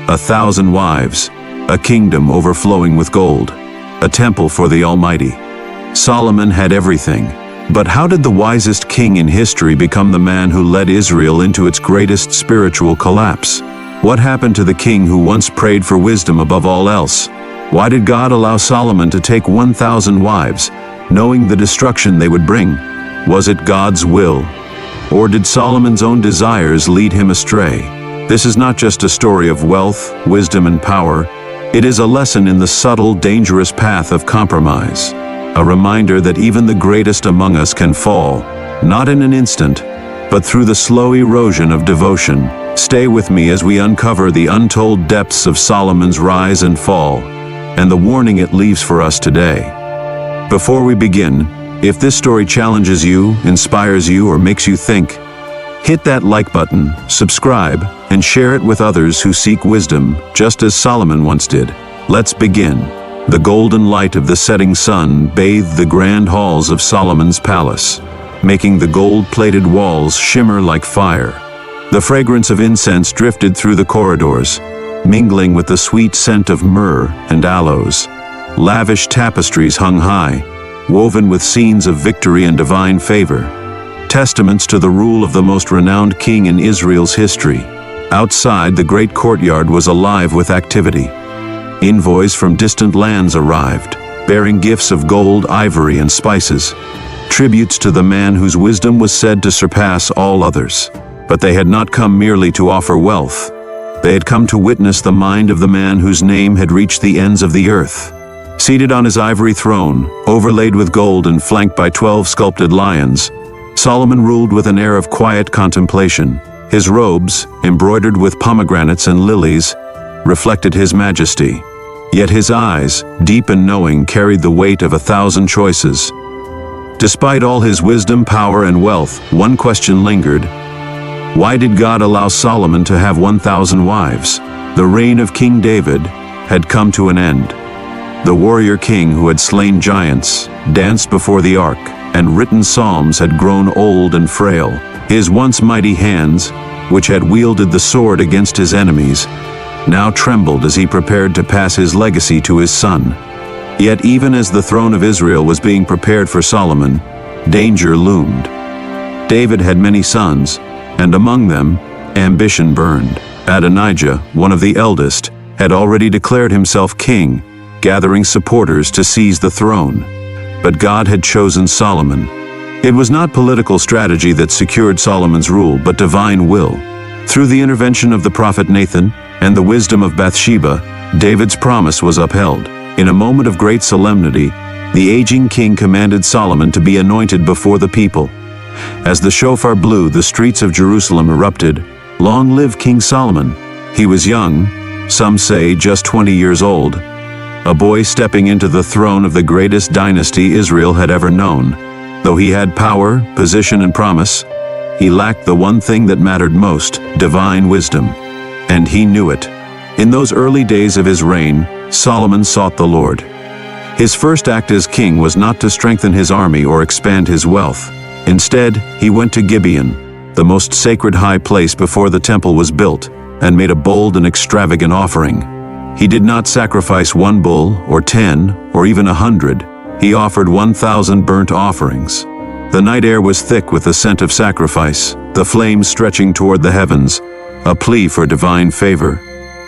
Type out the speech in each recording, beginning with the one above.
1,000 wives, a kingdom overflowing with gold, a temple for the Almighty. Solomon had everything. But how did the wisest king in history become the man who led Israel into its greatest spiritual collapse? What happened to the king who once prayed for wisdom above all else? Why did God allow Solomon to take 1,000 wives, knowing the destruction they would bring? Was it God's will? Or did Solomon's own desires lead him astray? This is not just a story of wealth, wisdom, and power. It is a lesson in the subtle, dangerous path of compromise. A reminder that even the greatest among us can fall, not in an instant, but through the slow erosion of devotion. Stay with me as we uncover the untold depths of Solomon's rise and fall, and the warning it leaves for us today. Before we begin, if this story challenges you, inspires you, or makes you think, hit that like button, subscribe, and share it with others who seek wisdom, just as Solomon once did. Let's begin. The golden light of the setting sun bathed the grand halls of Solomon's palace, making the gold-plated walls shimmer like fire. The fragrance of incense drifted through the corridors, mingling with the sweet scent of myrrh and aloes. Lavish tapestries hung high, woven with scenes of victory and divine favor, testaments to the rule of the most renowned king in Israel's history. Outside, the great courtyard was alive with activity. Envoys from distant lands arrived, bearing gifts of gold, ivory, and spices, tributes to the man whose wisdom was said to surpass all others. But they had not come merely to offer wealth. They had come to witness the mind of the man whose name had reached the ends of the earth. Seated on his ivory throne, overlaid with gold and flanked by 12 sculpted lions, Solomon ruled with an air of quiet contemplation. His robes, embroidered with pomegranates and lilies, reflected his majesty. Yet his eyes, deep and knowing, carried the weight of 1,000 choices. Despite all his wisdom, power, and wealth, one question lingered. Why did God allow Solomon to have 1,000 wives? The reign of King David had come to an end. The warrior king who had slain giants, danced before the ark, and written psalms had grown old and frail. His once mighty hands, which had wielded the sword against his enemies, now trembled as he prepared to pass his legacy to his son. Yet even as the throne of Israel was being prepared for Solomon, danger loomed. David had many sons, and among them, ambition burned. Adonijah, one of the eldest, had already declared himself king, gathering supporters to seize the throne. But God had chosen Solomon. It was not political strategy that secured Solomon's rule, but divine will. Through the intervention of the prophet Nathan and the wisdom of Bathsheba, David's promise was upheld. In a moment of great solemnity, the aging king commanded Solomon to be anointed before the people. As the shofar blew, the streets of Jerusalem erupted. Long live King Solomon! He was young, some say just 20 years old, a boy stepping into the throne of the greatest dynasty Israel had ever known. Though he had power, position, and promise, he lacked the one thing that mattered most, divine wisdom. And he knew it. In those early days of his reign, Solomon sought the Lord. His first act as king was not to strengthen his army or expand his wealth. Instead, he went to Gibeon, the most sacred high place before the temple was built, and made a bold and extravagant offering. He did not sacrifice 1 bull, or 10, or even 100. He offered 1,000 burnt offerings. The night air was thick with the scent of sacrifice, the flames stretching toward the heavens, a plea for divine favor.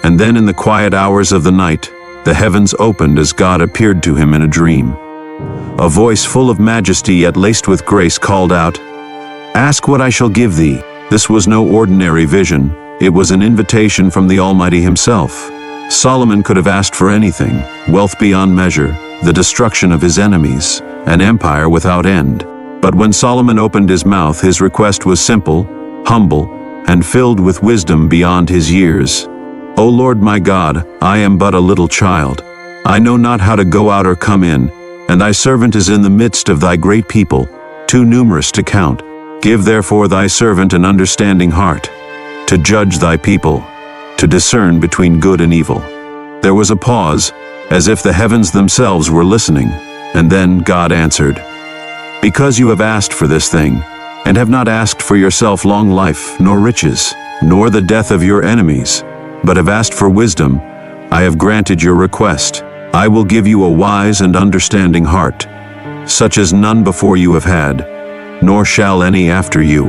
And then in the quiet hours of the night, the heavens opened as God appeared to him in a dream. A voice full of majesty yet laced with grace called out, "Ask what I shall give thee." This was no ordinary vision. It was an invitation from the Almighty himself. Solomon could have asked for anything: wealth beyond measure, the destruction of his enemies, an empire without end. But when Solomon opened his mouth, his request was simple, humble, and filled with wisdom beyond his years. "O Lord my God, I am but a little child. I know not how to go out or come in, and thy servant is in the midst of thy great people, too numerous to count. Give therefore thy servant an understanding heart, to judge thy people, to discern between good and evil." There was a pause, as if the heavens themselves were listening, and then God answered, "Because you have asked for this thing, and have not asked for yourself long life, nor riches, nor the death of your enemies, but have asked for wisdom, I have granted your request. I will give you a wise and understanding heart, such as none before you have had, nor shall any after you.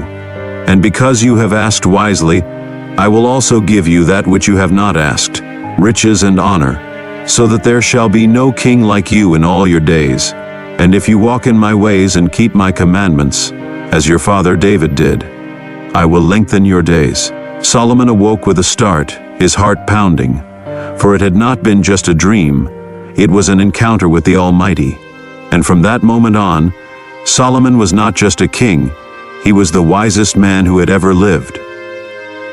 And because you have asked wisely, I will also give you that which you have not asked, riches and honor, so that there shall be no king like you in all your days. And if you walk in my ways and keep my commandments, as your father David did, I will lengthen your days. Solomon awoke with a start, his heart pounding, for it had not been just a dream, it was an encounter with the Almighty. And from that moment on, Solomon was not just a king, he was the wisest man who had ever lived.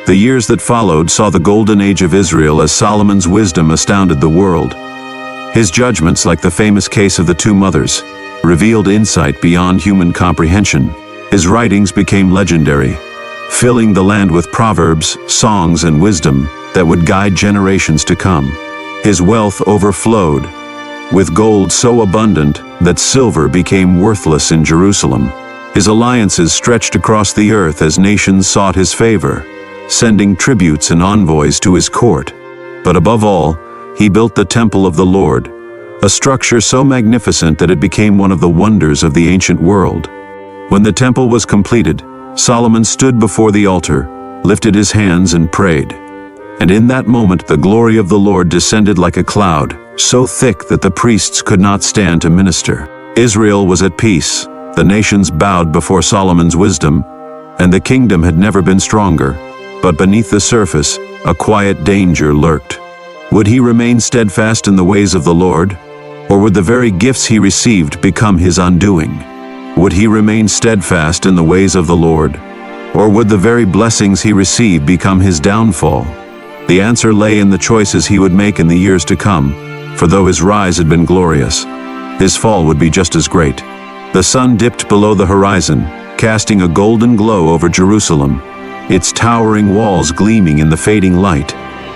The years that followed saw the golden age of Israel as Solomon's wisdom astounded the world. His judgments, like the famous case of the two mothers, revealed insight beyond human comprehension. His writings became legendary, filling the land with proverbs, songs, and wisdom that would guide generations to come. His wealth overflowed, with gold so abundant that silver became worthless in Jerusalem. His alliances stretched across the earth as nations sought his favor, sending tributes and envoys to his court. But above all, he built the temple of the Lord, a structure so magnificent that it became one of the wonders of the ancient world. When the temple was completed, Solomon stood before the altar, lifted his hands and prayed. And in that moment the glory of the Lord descended like a cloud, so thick that the priests could not stand to minister. Israel was at peace, the nations bowed before Solomon's wisdom, and the kingdom had never been stronger. But beneath the surface, a quiet danger lurked. Would he remain steadfast in the ways of the Lord, or would the very gifts he received become his undoing? Would he remain steadfast in the ways of the Lord, or would the very blessings he received become his downfall? The answer lay in the choices he would make in the years to come, for though his rise had been glorious, his fall would be just as great. The sun dipped below the horizon, casting a golden glow over Jerusalem, its towering walls gleaming in the fading light.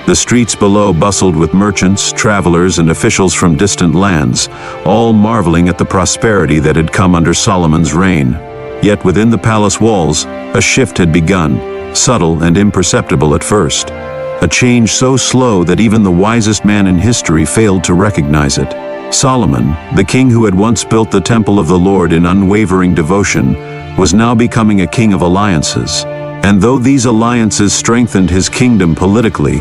The streets below bustled with merchants, travelers, and officials from distant lands, all marveling at the prosperity that had come under Solomon's reign. Yet within the palace walls, a shift had begun, subtle and imperceptible at first. A change so slow that even the wisest man in history failed to recognize it. Solomon, the king who had once built the temple of the Lord in unwavering devotion, was now becoming a king of alliances. And though these alliances strengthened his kingdom politically,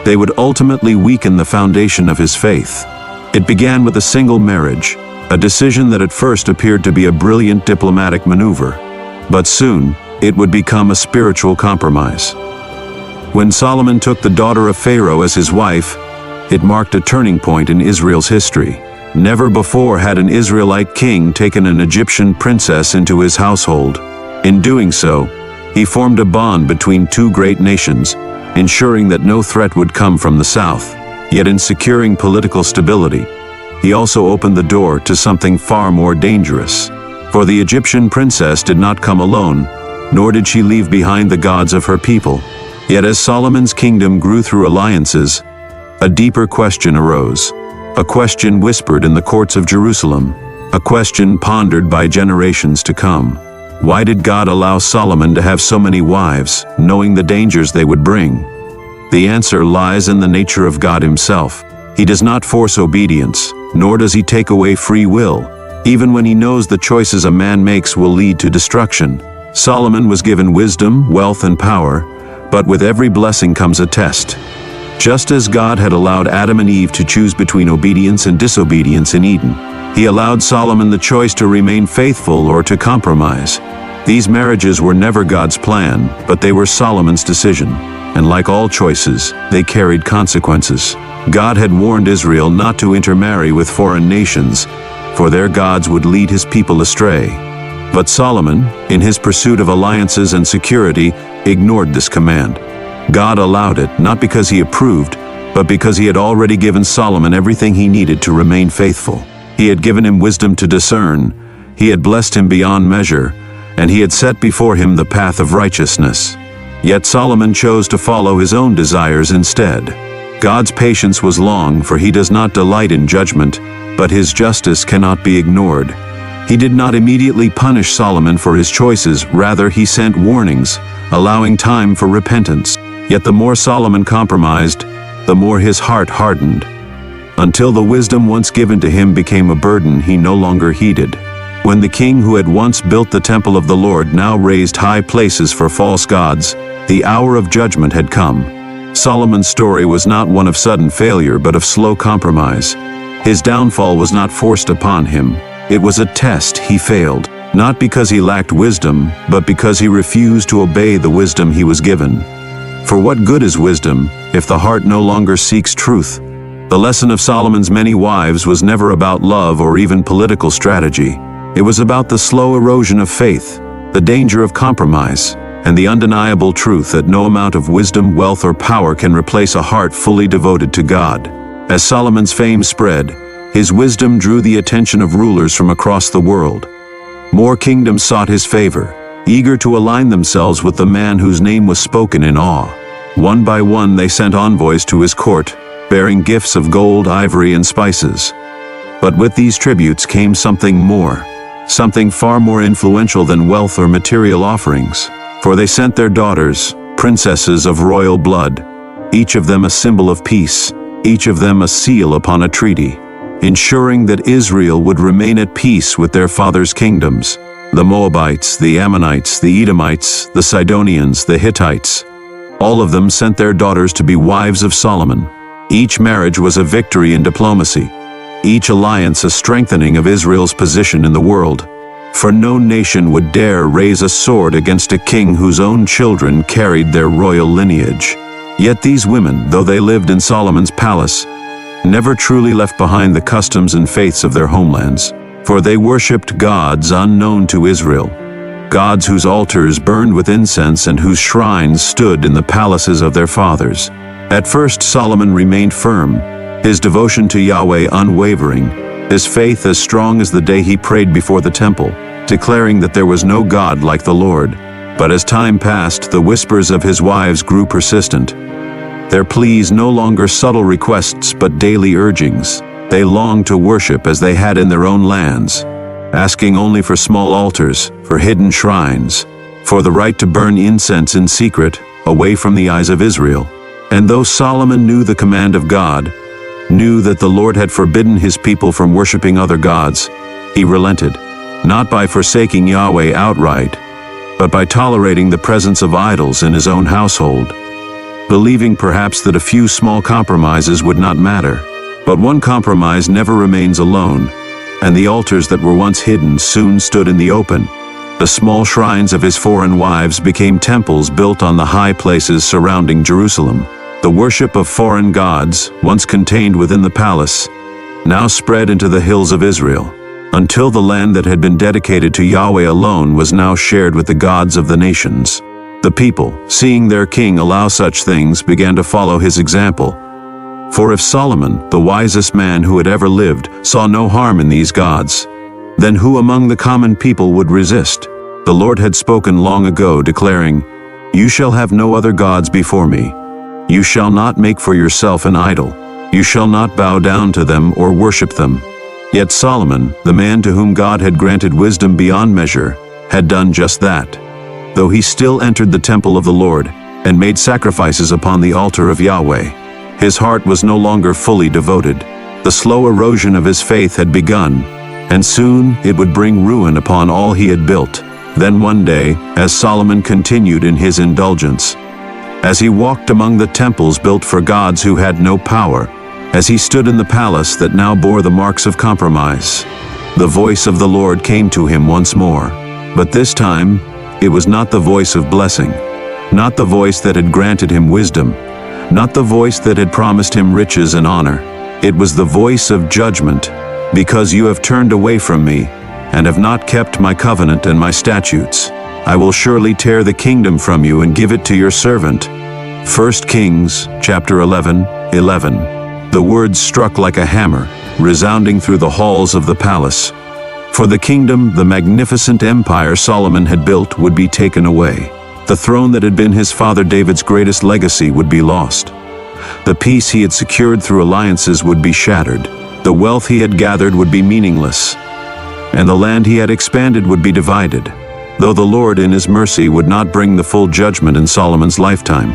they would ultimately weaken the foundation of his faith. It began with a single marriage, a decision that at first appeared to be a brilliant diplomatic maneuver. But soon, it would become a spiritual compromise. When Solomon took the daughter of Pharaoh as his wife, it marked a turning point in Israel's history. Never before had an Israelite king taken an Egyptian princess into his household. In doing so, he formed a bond between two great nations, ensuring that no threat would come from the south. Yet in securing political stability, he also opened the door to something far more dangerous. For the Egyptian princess did not come alone, nor did she leave behind the gods of her people. Yet as Solomon's kingdom grew through alliances, a deeper question arose. A question whispered in the courts of Jerusalem. A question pondered by generations to come. Why did God allow Solomon to have so many wives, knowing the dangers they would bring? The answer lies in the nature of God himself. He does not force obedience, nor does he take away free will, even when he knows the choices a man makes will lead to destruction. Solomon was given wisdom, wealth, and power, but with every blessing comes a test. Just as God had allowed Adam and Eve to choose between obedience and disobedience in Eden, he allowed Solomon the choice to remain faithful or to compromise. These marriages were never God's plan, but they were Solomon's decision. And like all choices, they carried consequences. God had warned Israel not to intermarry with foreign nations, for their gods would lead his people astray. But Solomon, in his pursuit of alliances and security, ignored this command. God allowed it, not because he approved, but because he had already given Solomon everything he needed to remain faithful. He had given him wisdom to discern, he had blessed him beyond measure, and he had set before him the path of righteousness. Yet Solomon chose to follow his own desires instead. God's patience was long, for he does not delight in judgment, but his justice cannot be ignored. He did not immediately punish Solomon for his choices, rather he sent warnings, allowing time for repentance. Yet the more Solomon compromised, the more his heart hardened, until the wisdom once given to him became a burden he no longer heeded. When the king who had once built the temple of the Lord now raised high places for false gods, the hour of judgment had come. Solomon's story was not one of sudden failure but of slow compromise. His downfall was not forced upon him. It was a test he failed, not because he lacked wisdom, but because he refused to obey the wisdom he was given. For what good is wisdom if the heart no longer seeks truth? The lesson of Solomon's many wives was never about love or even political strategy. It was about the slow erosion of faith, the danger of compromise, and the undeniable truth that no amount of wisdom, wealth, or power can replace a heart fully devoted to God. As Solomon's fame spread, his wisdom drew the attention of rulers from across the world. More kingdoms sought his favor, eager to align themselves with the man whose name was spoken in awe. One by one they sent envoys to his court, bearing gifts of gold, ivory, and spices. But with these tributes came something more, something far more influential than wealth or material offerings. For they sent their daughters, princesses of royal blood, each of them a symbol of peace, each of them a seal upon a treaty, ensuring that Israel would remain at peace with their father's kingdoms, the Moabites, the Ammonites, the Edomites, the Sidonians, the Hittites. All of them sent their daughters to be wives of Solomon. Each marriage was a victory in diplomacy, each alliance a strengthening of Israel's position in the world. For no nation would dare raise a sword against a king whose own children carried their royal lineage. Yet these women, though they lived in Solomon's palace, never truly left behind the customs and faiths of their homelands, for they worshipped gods unknown to Israel, gods whose altars burned with incense and whose shrines stood in the palaces of their fathers. At first Solomon remained firm, his devotion to Yahweh unwavering, his faith as strong as the day he prayed before the temple, declaring that there was no God like the Lord. But as time passed, the whispers of his wives grew persistent, their pleas no longer subtle requests but daily urgings. They longed to worship as they had in their own lands, asking only for small altars, for hidden shrines, for the right to burn incense in secret, away from the eyes of Israel. And though Solomon knew the command of God, knew that the Lord had forbidden his people from worshiping other gods, he relented, not by forsaking Yahweh outright, but by tolerating the presence of idols in his own household, believing perhaps that a few small compromises would not matter. But one compromise never remains alone, and the altars that were once hidden soon stood in the open. The small shrines of his foreign wives became temples built on the high places surrounding Jerusalem. The worship of foreign gods, once contained within the palace, now spread into the hills of Israel, until the land that had been dedicated to Yahweh alone was now shared with the gods of the nations. The people, seeing their king allow such things, began to follow his example. For if Solomon, the wisest man who had ever lived, saw no harm in these gods, then who among the common people would resist? The Lord had spoken long ago, declaring, "You shall have no other gods before me. You shall not make for yourself an idol. You shall not bow down to them or worship them." Yet Solomon, the man to whom God had granted wisdom beyond measure, had done just that. Though he still entered the temple of the Lord and made sacrifices upon the altar of Yahweh, his heart was no longer fully devoted. The slow erosion of his faith had begun, and soon it would bring ruin upon all he had built. Then one day, as Solomon continued in his indulgence, as he walked among the temples built for gods who had no power, as he stood in the palace that now bore the marks of compromise, the voice of the Lord came to him once more. But this time, it was not the voice of blessing, not the voice that had granted him wisdom, not the voice that had promised him riches and honor. It was the voice of judgment. "Because you have turned away from me, and have not kept my covenant and my statutes, I will surely tear the kingdom from you and give it to your servant." 1 Kings chapter 11:11. The words struck like a hammer, resounding through the halls of the palace. For the kingdom, the magnificent empire Solomon had built, would be taken away. The throne that had been his father David's greatest legacy would be lost. The peace he had secured through alliances would be shattered. The wealth he had gathered would be meaningless, and the land he had expanded would be divided, though the Lord in his mercy would not bring the full judgment in Solomon's lifetime.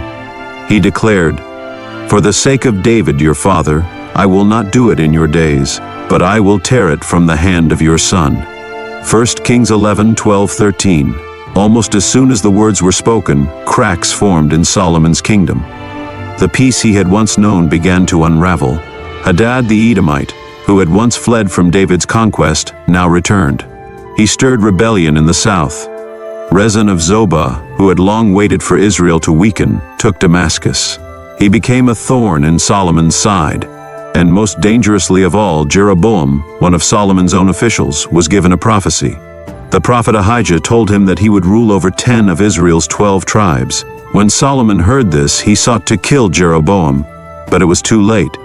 He declared, "For the sake of David your father, I will not do it in your days, but I will tear it from the hand of your son." 1 Kings 11:12-13. Almost as soon as the words were spoken, cracks formed in Solomon's kingdom. The peace he had once known began to unravel. Hadad the Edomite, who had once fled from David's conquest, now returned. He stirred rebellion in the south. Rezin of Zobah, who had long waited for Israel to weaken, took Damascus. He became a thorn in Solomon's side. And most dangerously of all, Jeroboam, one of Solomon's own officials, was given a prophecy. The prophet Ahijah told him that he would rule over 10 of Israel's 12 tribes. When Solomon heard this, he sought to kill Jeroboam, but it was too late.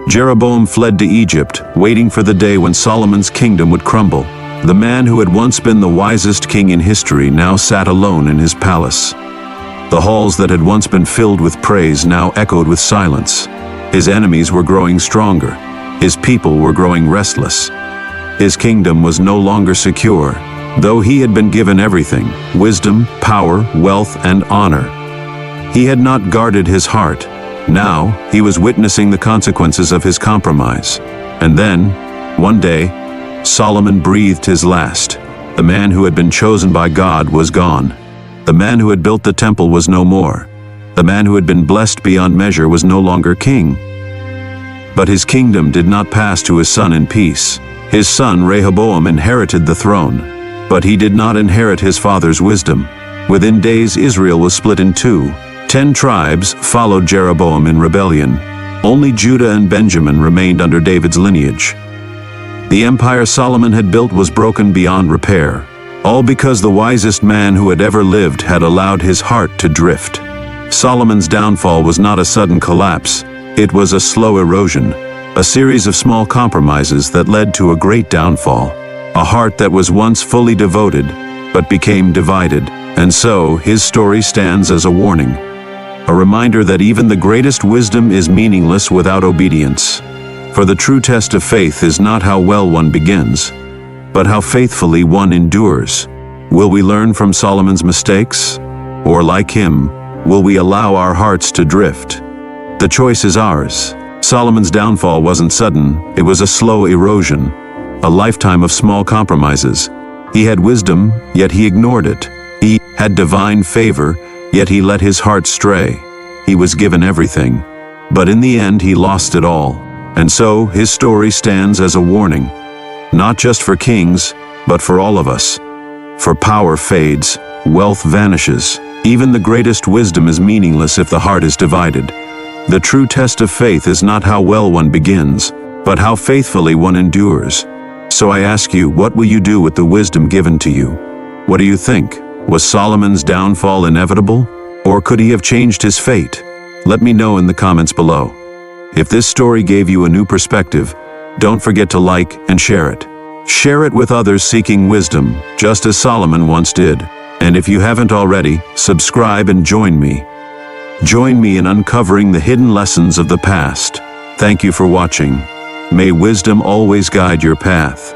Jeroboam fled to Egypt, waiting for the day when Solomon's kingdom would crumble. The man who had once been the wisest king in history now sat alone in his palace. The halls that had once been filled with praise now echoed with silence. His enemies were growing stronger. His people were growing restless. His kingdom was no longer secure, though he had been given everything: wisdom, power, wealth, and honor. He had not guarded his heart. Now, he was witnessing the consequences of his compromise. And then, one day, Solomon breathed his last. The man who had been chosen by God was gone. The man who had built the temple was no more. The man who had been blessed beyond measure was no longer king. But his kingdom did not pass to his son in peace. His son Rehoboam inherited the throne, but he did not inherit his father's wisdom. Within days, Israel was split in two. 10 tribes followed Jeroboam in rebellion. Only Judah and Benjamin remained under David's lineage. The empire Solomon had built was broken beyond repair, all because the wisest man who had ever lived had allowed his heart to drift. Solomon's downfall was not a sudden collapse. It was a slow erosion, a series of small compromises that led to a great downfall. A heart that was once fully devoted, but became divided. And so, his story stands as a warning. A reminder that even the greatest wisdom is meaningless without obedience. For the true test of faith is not how well one begins, but how faithfully one endures. Will we learn from Solomon's mistakes? Or like him, will we allow our hearts to drift? The choice is ours. Solomon's downfall wasn't sudden, it was a slow erosion, a lifetime of small compromises. He had wisdom, yet he ignored it. He had divine favor, yet he let his heart stray. He was given everything, but in the end he lost it all. And so his story stands as a warning, not just for kings, but for all of us. For power fades, wealth vanishes. Even the greatest wisdom is meaningless if the heart is divided. The true test of faith is not how well one begins, but how faithfully one endures. So I ask you, what will you do with the wisdom given to you? What do you think? Was Solomon's downfall inevitable? Or could he have changed his fate? Let me know in the comments below. If this story gave you a new perspective, don't forget to like and share it. Share it with others seeking wisdom, just as Solomon once did. And if you haven't already, subscribe and join me. Join me in uncovering the hidden lessons of the past. Thank you for watching. May wisdom always guide your path.